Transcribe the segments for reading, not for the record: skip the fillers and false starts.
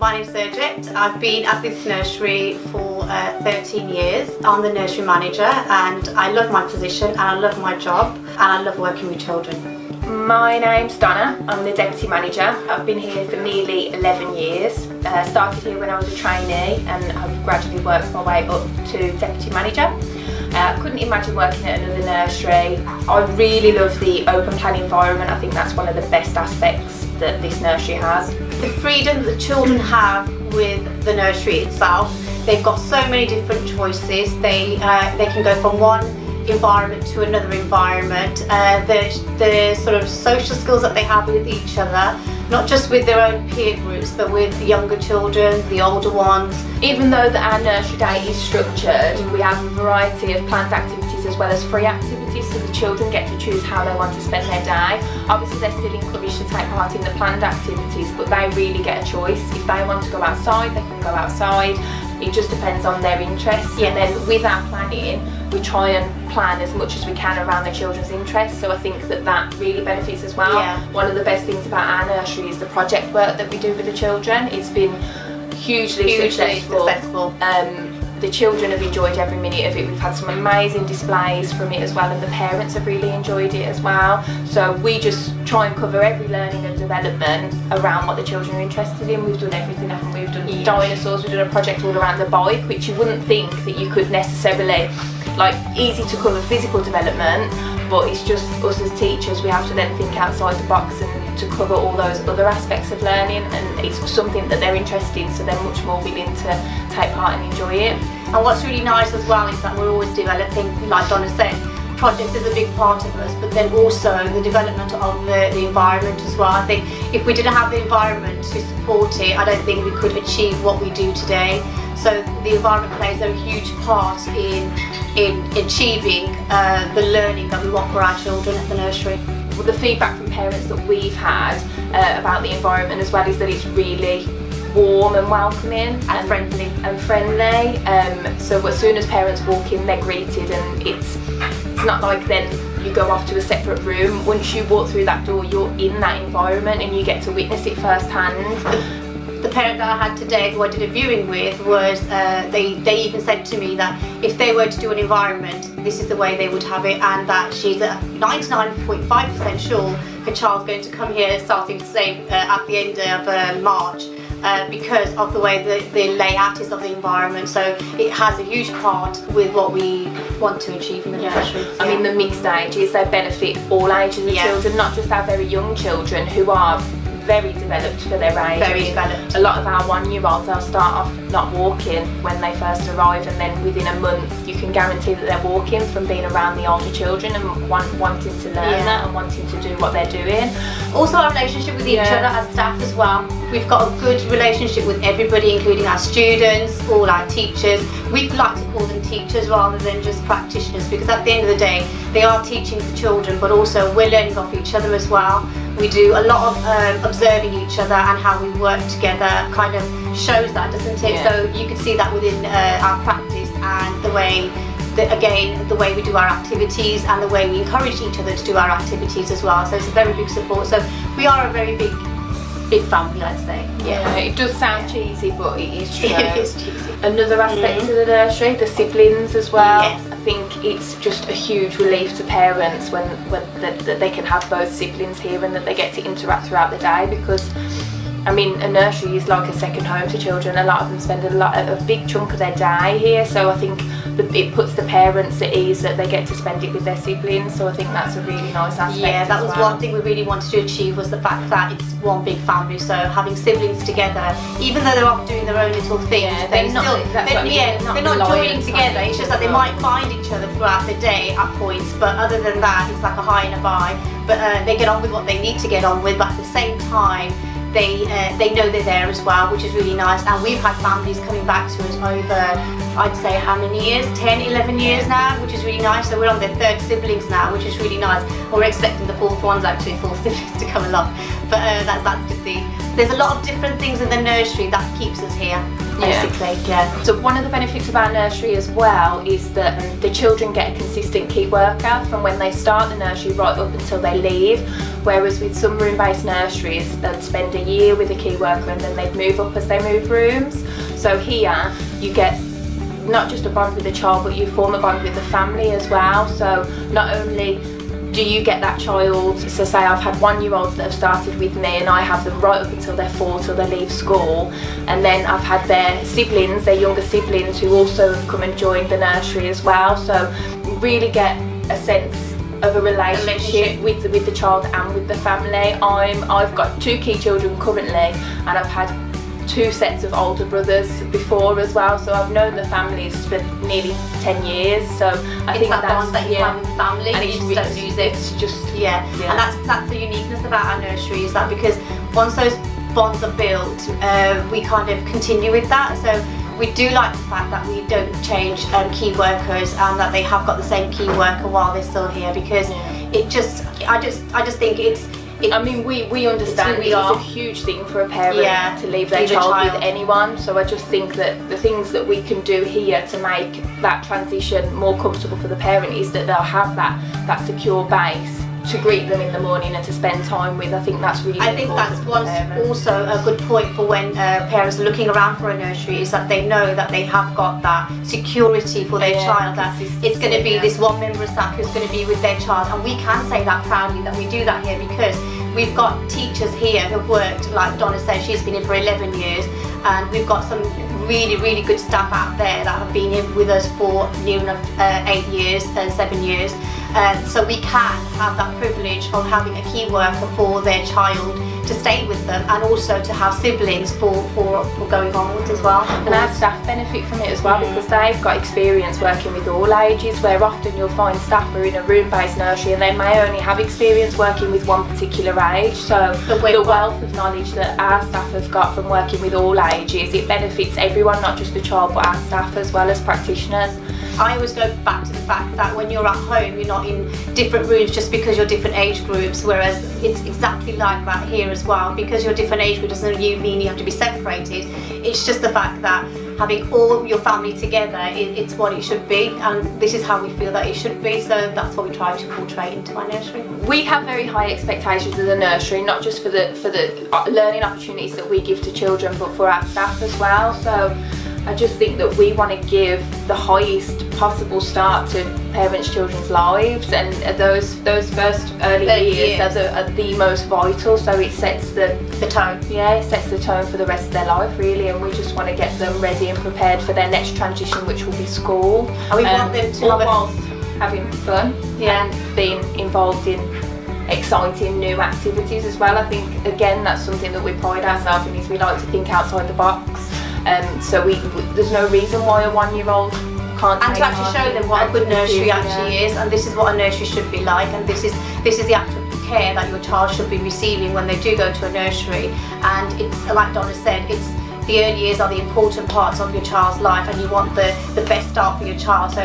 My name's Sergette. I've been at this nursery for 13 years. I'm the nursery manager and I love my position and I love my job and I love working with children. My name's Donna. I'm the deputy manager. I've been here for nearly 11 years. Started here when I was a trainee and I've gradually worked my way up to deputy manager. I couldn't imagine working at another nursery. I really love the open plan environment. I think that's one of the best aspects that this nursery has. The freedom that children have with the nursery itself, they've got so many different choices. They can go from one environment to another environment. The sort of social skills that they have with each other, not just with their own peer groups but with the younger children, the older ones. Even though our nursery day is structured, we have a variety of planned activities as well as free activities, so the children get to choose how they want to spend their day. Obviously they're still encouraged to take part in the planned activities, but they really get a choice. If they want to go outside, they can go outside. It just depends on their interests. Yeah. And then with our planning, we try and plan as much as we can around the children's interests, so I think that really benefits as well. Yeah. One of the best things about our nursery is the project work that we do with the children. It's been hugely successful. The children have enjoyed every minute of it. We've had some amazing displays from it as well, and the parents have really enjoyed it as well. So we just try and cover every learning and development around what the children are interested in. We've done everything, haven't we? We've done dinosaurs, we've done a project all around a bike, which you wouldn't think that you could necessarily, like, easy to cover physical development, but it's just us as teachers, we have to then think outside the box and to cover all those other aspects of learning, and it's something that they're interested in, so they're much more willing to take part and enjoy it. And what's really nice as well is that we're always developing, like Donna said, projects is a big part of us, but then also the development of the environment as well. I think if we didn't have the environment to support it, I don't think we could achieve what we do today. So the environment plays a huge part in achieving the learning that we want for our children at the nursery. Well, the feedback from parents that we've had about the environment as well is that it's really warm and welcoming and friendly. So as soon as parents walk in, they're greeted, and it's not like then you go off to a separate room. Once you walk through that door, you're in that environment and you get to witness it firsthand. The parent that I had today, who I did a viewing with, was they even said to me that if they were to do an environment, this is the way they would have it, and that she's 99.5% sure her child's going to come here starting to say at the end of March. Because of the way the layout is of the environment, so it has a huge part with what we want to achieve in the nursery. I mean, the mixed ages, they benefit all ages of children, not just our very young children who are very developed for their age. Very developed. A lot of our 1-year-olds, they'll start off not walking when they first arrive, and then within a month you can guarantee that they're walking from being around the older children and wanting to learn that and wanting to do what they're doing. Also our relationship with each other as staff as well. We've got a good relationship with everybody, including our students, all our teachers. We like to call them teachers rather than just practitioners, because at the end of the day they are teaching the children, but also we're learning off each other as well. We do a lot of observing each other, and how we work together kind of shows that, doesn't it? Yeah. So you can see that within our practice, and the way we do our activities and the way we encourage each other to do our activities as well. So it's a very big support. So we are a very big family, I'd say. Yeah, it does sound cheesy, but it is true. It is cheesy. Another aspect of the nursery, the siblings as well. Yes. I think it's just a huge relief to parents when that they can have both siblings here and that they get to interact throughout the day, because I mean, a nursery is like a second home to children. A lot of them spend a big chunk of their day here, so I think it puts the parents at ease that they get to spend it with their siblings, so I think that's a really nice aspect. Yeah, that as was well. one thing we really wanted to achieve, was the fact that it's one big family, so having siblings together, even though they're off doing their own little things, they're not joining together. It's just that they might find each other throughout the day at points, but other than that it's like a hi and a bye. But they get on with what they need to get on with, but at the same time they know they're there as well, which is really nice. And we've had families coming back to us over, I'd say, how many years? 10, 11 years now, which is really nice. So we're on their third siblings now, which is really nice. We're expecting the fourth ones, actually, fourth siblings to come along. But that's to see. there's a lot of different things in the nursery that keeps us here, basically. Yeah. So one of the benefits of our nursery as well is that the children get a consistent key worker from when they start the nursery right up until they leave, whereas with some room-based nurseries they'd spend a year with a key worker and then they'd move up as they move rooms. So here you get not just a bond with the child, but you form a bond with the family as well. So not only do you get that child, so say I've had 1-year-olds that have started with me and I have them right up until they're 4 till they leave school, and then I've had their siblings, their younger siblings, who also have come and joined the nursery as well. So you really get a sense of a relationship with the child and with the family. I've got 2 key children currently, and I've had 2 sets of older brothers before as well, so I've known the families for nearly 10 years. So I think that that's bond that you have with the family, and you just don't lose it. It's just and that's the uniqueness about our nursery, is that because once those bonds are built, we kind of continue with that. So we do like the fact that we don't change key workers, and that they have got the same key worker while they're still here, because I just think I mean, we understand it's a huge thing for a parent to leave their child with anyone, so I just think that the things that we can do here to make that transition more comfortable for the parent is that they'll have that secure base to greet them in the morning and to spend time with. I think that's really important. I think that's also a good point for when parents are looking around for a nursery, is that they know that they have got that security for their child, that it's going to be this one member of staff who's going to be with their child, and we can say that proudly that we do that here, because we've got teachers here who've worked, like Donna said, she's been here for 11 years, and we've got some really good staff out there that have been here with us for near enough 8 years, 7 years. So we can have that privilege of having a key worker for their child to stay with them, and also to have siblings for going onwards as well. And our staff benefit from it as well, because they've got experience working with all ages, where often you'll find staff are in a room-based nursery and they may only have experience working with one particular age. So the wealth of knowledge that our staff have got from working with all ages, it benefits everyone, not just the child, but our staff as well as practitioners. I always go back to the fact that when you're at home, you're not in different rooms just because you're different age groups, whereas it's exactly like that here as well. Because you're different age groups doesn't mean you have to be separated. It's just the fact that having all your family together, it's what it should be, and this is how we feel that it should be, so that's what we try to portray into our nursery. We have very high expectations of the nursery, not just for the learning opportunities that we give to children, but for our staff as well. So I just think that we want to give the highest possible start to parents' children's lives, and those first early years are the most vital. So it sets the tone. Yeah, it sets the tone for the rest of their life, really, and we just want to get them ready and prepared for their next transition, which will be school. And we want them to whilst having fun and being involved in exciting new activities as well. I think again that's something that we pride ourselves in, is we like to think outside the box. So there's no reason why a 1-year-old can't. And to actually show them what a good nursery actually is, and this is what a nursery should be like, and this is the actual care that your child should be receiving when they do go to a nursery. And it's like Donna said, it's the early years are the important parts of your child's life, and you want the best start for your child. So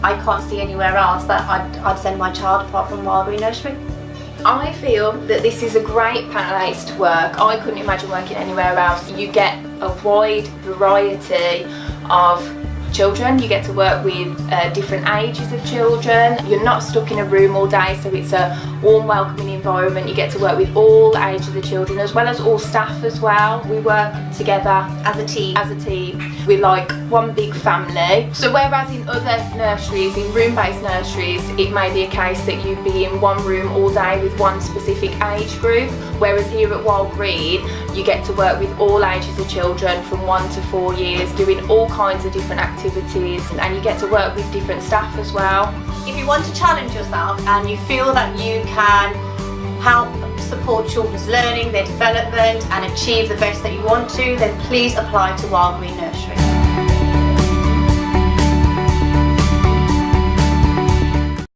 I can't see anywhere else that I'd send my child apart from Wylde Green Nursery. I feel that this is a great place to work. I couldn't imagine working anywhere else. You get a wide variety of children. You get to work with different ages of children. You're not stuck in a room all day, so it's a warm, welcoming environment. You get to work with all ages of children, as well as all staff as well. We work together as a team. We're like one big family. So whereas in other nurseries, in room-based nurseries, it may be a case that you'd be in one room all day with one specific age group, whereas here at Wylde Green, you get to work with all ages of children from 1 to 4 years, doing all kinds of different activities, and you get to work with different staff as well. If you want to challenge yourself and you feel that you can help support children's learning, their development, and achieve the best that you want to, then please apply to Wylde Green Nursery.